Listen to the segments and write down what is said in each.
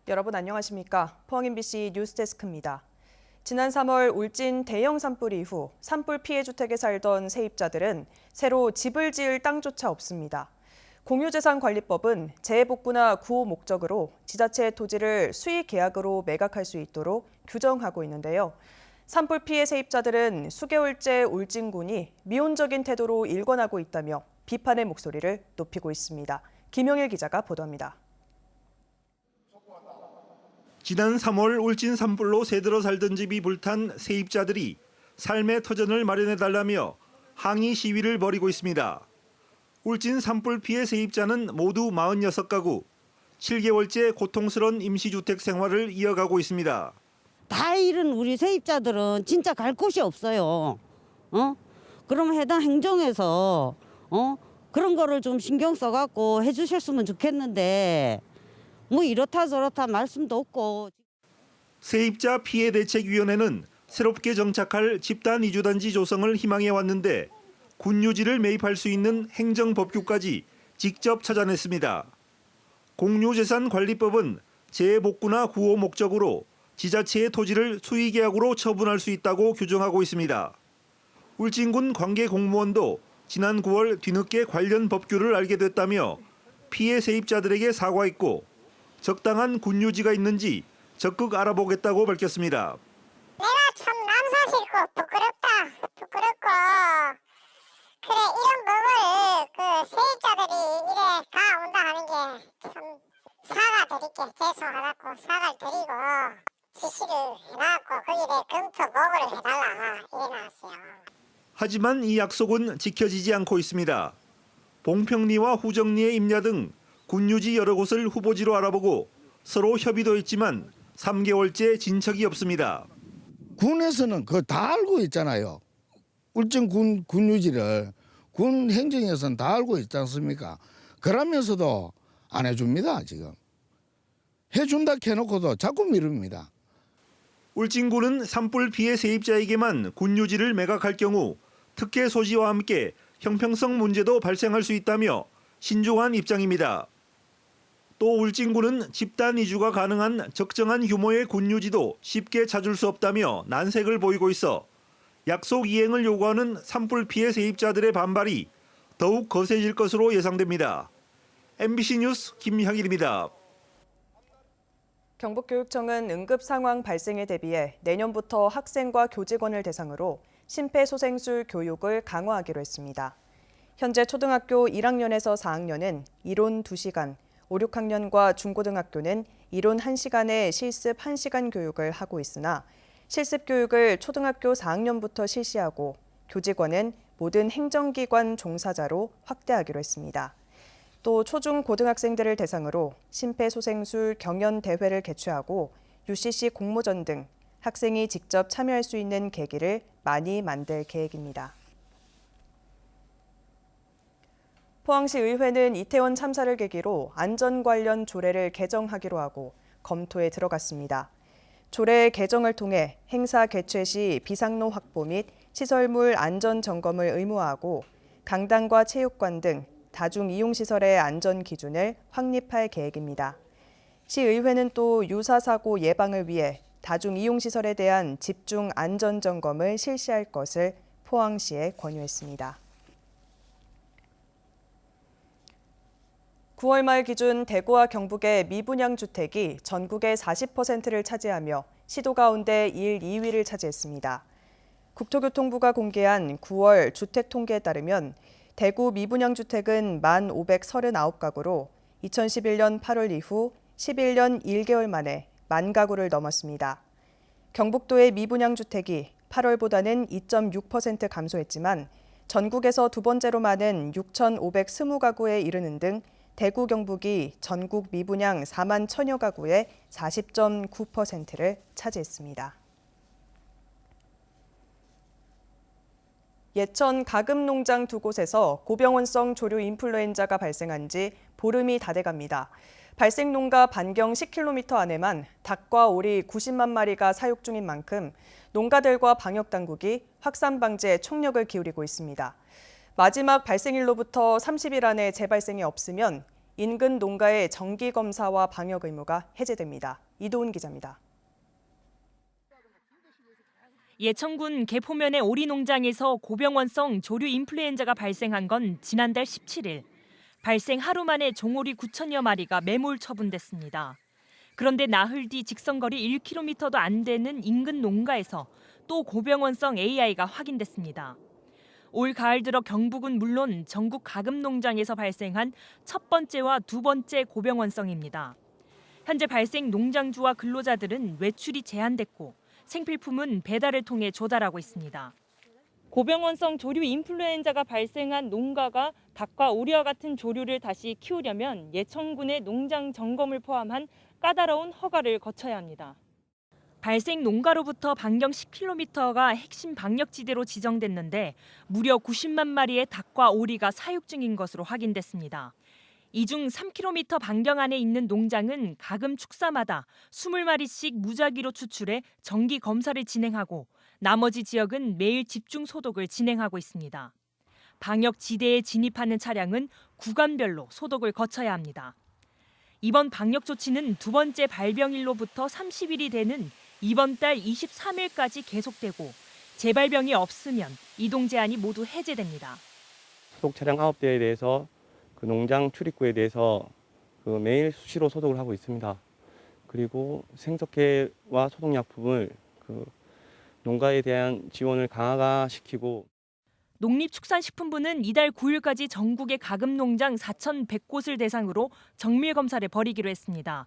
여러분 안녕하십니까? 포항 MBC 뉴스데스크입니다. 지난 3월 울진 대형 산불 이후 산불 피해 주택에 살던 세입자들은 새로 집을 지을 땅조차 없습니다. 공유재산관리법은 재해복구나 구호 목적으로 지자체의 토지를 수의 계약으로 매각할 수 있도록 규정하고 있는데요. 산불 피해 세입자들은 수개월째 울진군이 미온적인 태도로 일관하고 있다며 비판의 목소리를 높이고 있습니다. 김영일 기자가 보도합니다. 지난 3월 울진 산불로 새들어 살던 집이 불탄 세입자들이 삶의 터전을 마련해달라며 항의 시위를 벌이고 있습니다. 울진 산불 피해 세입자는 모두 46가구, 7개월째 고통스러운 임시주택 생활을 이어가고 있습니다. 다 잃은 우리 세입자들은 진짜 갈 곳이 없어요. 그럼 해당 행정에서 그런 거를 좀 신경 써갖고 해주셨으면 좋겠는데 뭐 이렇다 저렇다 말씀도 없고. 세입자 피해 대책위원회는 새롭게 정착할 집단 이주단지 조성을 희망해 왔는데 군유지를 매입할 수 있는 행정법규까지 직접 찾아냈습니다. 공유재산관리법은 재해복구나 구호 목적으로 지자체의 토지를 수의계약으로 처분할 수 있다고 규정하고 있습니다. 울진군 관계공무원도 지난 9월 뒤늦게 관련 법규를 알게 됐다며 피해 세입자들에게 사과했고 적당한 군유지가 있는지 적극 알아보겠다고 밝혔습니다. 내가 참 남사스럽고 부끄럽고 그래 이런 법을 세입자들이 이래 다 온다 하는 게 참 사과드릴게 죄송하다고 사과를 드리고 지시를 해놨고 거기에 검토 보고를 해달라 이래 나왔어요. 하지만 이 약속은 지켜지지 않고 있습니다. 봉평리와 후정리의 임야 등 군유지 여러 곳을 후보지로 알아보고 서로 협의도 했지만 3개월째 진척이 없습니다. 군에서는 그거 다 알고 있잖아요. 울진 군유지를 군 행정에서는 다 알고 있지 않습니까? 그러면서도 안 해줍니다, 지금. 해준다 해놓고도 자꾸 미룹니다. 울진군은 산불 피해 세입자에게만 군유지를 매각할 경우 특혜 소지와 함께 형평성 문제도 발생할 수 있다며 신중한 입장입니다. 또 울진군은 집단 이주가 가능한 적정한 규모의 군유지도 쉽게 찾을 수 없다며 난색을 보이고 있어 약속 이행을 요구하는 산불 피해 세입자들의 반발이 더욱 거세질 것으로 예상됩니다. MBC 뉴스 김향일입니다. 경북교육청은 응급 상황 발생에 대비해 내년부터 학생과 교직원을 대상으로 심폐소생술 교육을 강화하기로 했습니다. 현재 초등학교 1학년에서 4학년은 이론 2시간, 5, 6학년과 중고등학교는 이론 1시간에 실습 1시간 교육을 하고 있으나 실습 교육을 초등학교 4학년부터 실시하고 교직원은 모든 행정기관 종사자로 확대하기로 했습니다. 또 초중 고등학생들을 대상으로 심폐소생술 경연 대회를 개최하고 UCC 공모전 등 학생이 직접 참여할 수 있는 계기를 많이 만들 계획입니다. 포항시 의회는 이태원 참사를 계기로 안전 관련 조례를 개정하기로 하고 검토에 들어갔습니다. 조례 개정을 통해 행사 개최 시 비상로 확보 및 시설물 안전 점검을 의무화하고 강당과 체육관 등 다중이용시설의 안전 기준을 확립할 계획입니다. 시의회는 또 유사사고 예방을 위해 다중이용시설에 대한 집중 안전점검을 실시할 것을 포항시에 권유했습니다. 9월 말 기준 대구와 경북의 미분양 주택이 전국의 40%를 차지하며 시도 가운데 1, 2위를 차지했습니다. 국토교통부가 공개한 9월 주택 통계에 따르면 대구 미분양 주택은 1,539가구로 2011년 8월 이후 11년 1개월 만에 10,000가구를 넘었습니다. 경북도의 미분양 주택이 8월보다는 2.6% 감소했지만 전국에서 두 번째로 많은 6,520가구에 이르는 등 대구 경북이 전국 미분양 4만 1,000여 가구의 40.9%를 차지했습니다. 예천 가금농장 두 곳에서 고병원성 조류 인플루엔자가 발생한 지 보름이 다 돼갑니다. 발생 농가 반경 10km 안에만 닭과 오리 90만 마리가 사육 중인 만큼 농가들과 방역당국이 확산 방지에 총력을 기울이고 있습니다. 마지막 발생일로부터 30일 안에 재발생이 없으면 인근 농가의 정기 검사와 방역 의무가 해제됩니다. 이도훈 기자입니다. 예천군 개포면의 오리 농장에서 고병원성 조류 인플루엔자가 발생한 건 지난달 17일. 발생 하루 만에 종오리 9천여 마리가 매몰 처분됐습니다. 그런데 나흘 뒤 직선거리 1km도 안 되는 인근 농가에서 또 고병원성 AI가 확인됐습니다. 올 가을 들어 경북은 물론 전국 가금 농장에서 발생한 첫 번째와 두 번째 고병원성입니다. 현재 발생 농장주와 근로자들은 외출이 제한됐고 생필품은 배달을 통해 조달하고 있습니다. 고병원성 조류 인플루엔자가 발생한 농가가 닭과 오리와 같은 조류를 다시 키우려면 예천군의 농장 점검을 포함한 까다로운 허가를 거쳐야 합니다. 발생 농가로부터 반경 10km가 핵심 방역지대로 지정됐는데 무려 90만 마리의 닭과 오리가 사육 중인 것으로 확인됐습니다. 이 중 3km 반경 안에 있는 농장은 가금 축사마다 20마리씩 무작위로 추출해 정기 검사를 진행하고 나머지 지역은 매일 집중 소독을 진행하고 있습니다. 방역 지대에 진입하는 차량은 구간별로 소독을 거쳐야 합니다. 이번 방역 조치는 두 번째 발병일로부터 30일이 되는 이번 달 23일까지 계속되고 재발병이 없으면 이동 제한이 모두 해제됩니다. 소독 차량 9대에 대해서 그 농장 출입구에 대해서 그 매일 수시로 소독을 하고 있습니다. 그리고 생석회와 소독약품을 그 농가에 대한 지원을 강화시키고 농림축산식품부는 이달 9일까지 전국의 가금 농장 4,100곳을 대상으로 정밀 검사를 벌이기로 했습니다.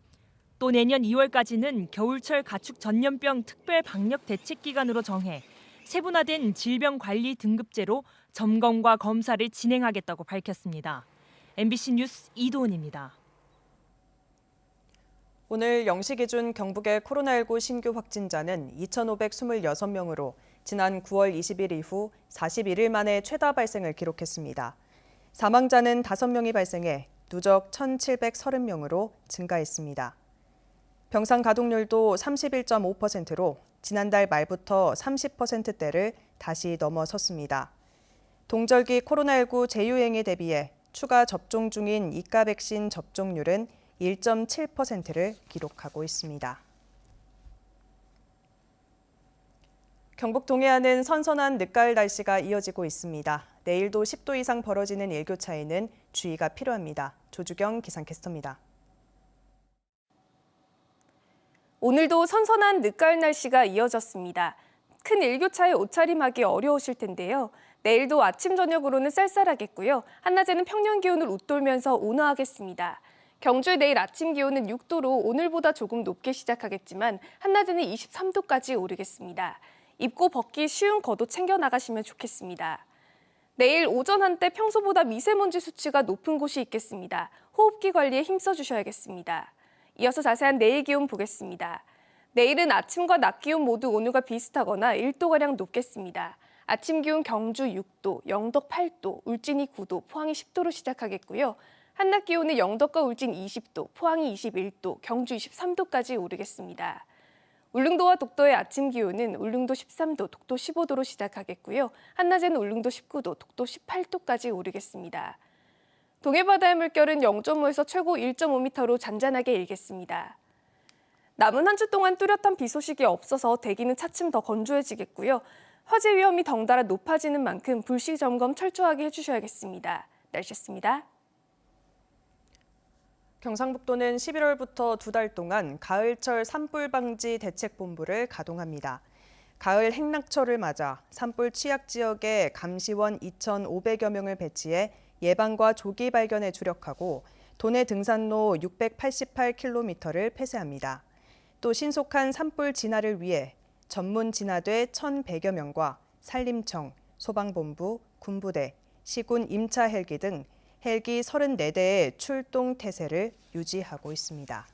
또 내년 2월까지는 겨울철 가축 전염병 특별 방역 대책 기간으로 정해 세분화된 질병 관리 등급제로 점검과 검사를 진행하겠다고 밝혔습니다. MBC 뉴스 이도훈입니다. 오늘 0시 기준 경북의 코로나19 신규 확진자는 2,526명으로 지난 9월 20일 이후 41일 만에 최다 발생을 기록했습니다. 사망자는 5명이 발생해 누적 1,730명으로 증가했습니다. 병상 가동률도 31.5%로 지난달 말부터 30%대를 다시 넘어섰습니다. 동절기 코로나19 재유행에 대비해 추가 접종 중인 이가 백신 접종률은 1.7%를 기록하고 있습니다. 경북 동해안은 선선한 늦가을 날씨가 이어지고 있습니다. 내일도 10도 이상 벌어지는 일교차에는 주의가 필요합니다. 조주경 기상캐스터입니다. 오늘도 선선한 늦가을 날씨가 이어졌습니다. 큰 일교차에 옷차림하기 어려우실 텐데요. 내일도 아침 저녁으로는 쌀쌀하겠고요. 한낮에는 평년 기온을 웃돌면서 온화하겠습니다. 경주의 내일 아침 기온은 6도로 오늘보다 조금 높게 시작하겠지만 한낮에는 23도까지 오르겠습니다. 입고 벗기 쉬운 겉옷 챙겨 나가시면 좋겠습니다. 내일 오전 한때 평소보다 미세먼지 수치가 높은 곳이 있겠습니다. 호흡기 관리에 힘써 주셔야겠습니다. 이어서 자세한 내일 기온 보겠습니다. 내일은 아침과 낮 기온 모두 오늘과 비슷하거나 1도가량 높겠습니다. 아침 기온 경주 6도, 영덕 8도, 울진이 9도, 포항이 10도로 시작하겠고요. 한낮 기온은 영덕과 울진 20도, 포항이 21도, 경주 23도까지 오르겠습니다. 울릉도와 독도의 아침 기온은 울릉도 13도, 독도 15도로 시작하겠고요. 한낮에는 울릉도 19도, 독도 18도까지 오르겠습니다. 동해바다의 물결은 0.5에서 최고 1.5m로 잔잔하게 일겠습니다. 남은 한 주 동안 뚜렷한 비 소식이 없어서 대기는 차츰 더 건조해지겠고요. 화재 위험이 덩달아 높아지는 만큼 불시 점검 철저하게 해주셔야겠습니다. 날씨였습니다. 경상북도는 11월부터 2달 동안 가을철 산불 방지 대책본부를 가동합니다. 가을 행락철을 맞아 산불 취약 지역에 감시원 2,500여 명을 배치해 예방과 조기 발견에 주력하고 도내 등산로 688km를 폐쇄합니다. 또 신속한 산불 진화를 위해 전문 진화대 1,100여 명과 산림청, 소방본부, 군부대, 시군 임차 헬기 등 헬기 34대의 출동 태세를 유지하고 있습니다.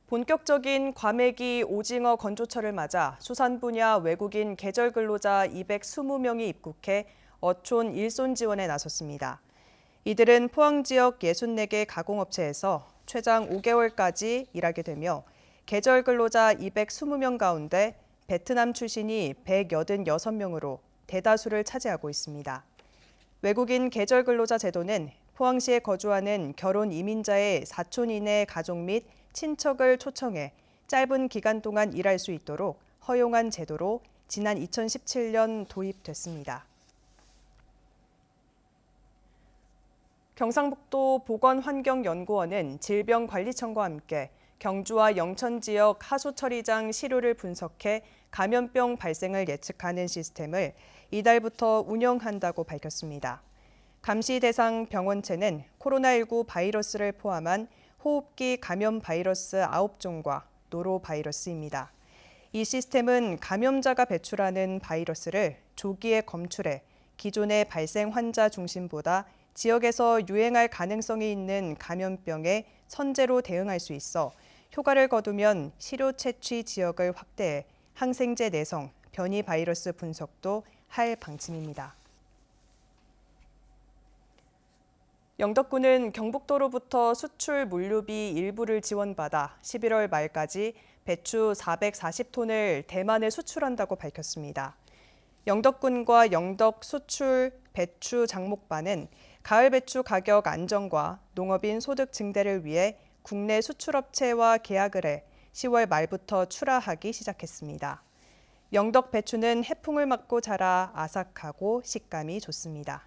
본격적인 과메기 오징어 건조철을 맞아 수산 분야 외국인 계절 근로자 220명이 입국해 어촌 일손 지원에 나섰습니다. 이들은 포항 지역 64개 가공업체에서 최장 5개월까지 일하게 되며 계절 근로자 220명 가운데 베트남 출신이 186명으로 대다수를 차지하고 있습니다. 외국인 계절 근로자 제도는 포항시에 거주하는 결혼 이민자의 사촌 이내 가족 및 친척을 초청해 짧은 기간 동안 일할 수 있도록 허용한 제도로 지난 2017년 도입됐습니다. 경상북도 보건환경연구원은 질병관리청과 함께 경주와 영천 지역 하수처리장 시료를 분석해 감염병 발생을 예측하는 시스템을 이달부터 운영한다고 밝혔습니다. 감시 대상 병원체는 코로나19 바이러스를 포함한 호흡기 감염 바이러스 9종과 노로바이러스입니다. 이 시스템은 감염자가 배출하는 바이러스를 조기에 검출해 기존의 발생 환자 중심보다 지역에서 유행할 가능성이 있는 감염병에 선제로 대응할 수 있어 효과를 거두면 시료 채취 지역을 확대해 항생제 내성, 변이 바이러스 분석도 할 방침입니다. 영덕군은 경북도로부터 수출 물류비 일부를 지원받아 11월 말까지 배추 440톤을 대만에 수출한다고 밝혔습니다. 영덕군과 영덕 수출 배추 장목반은 가을 배추 가격 안정과 농업인 소득 증대를 위해 국내 수출업체와 계약을 해 10월 말부터 출하하기 시작했습니다. 영덕 배추는 해풍을 맞고 자라 아삭하고 식감이 좋습니다.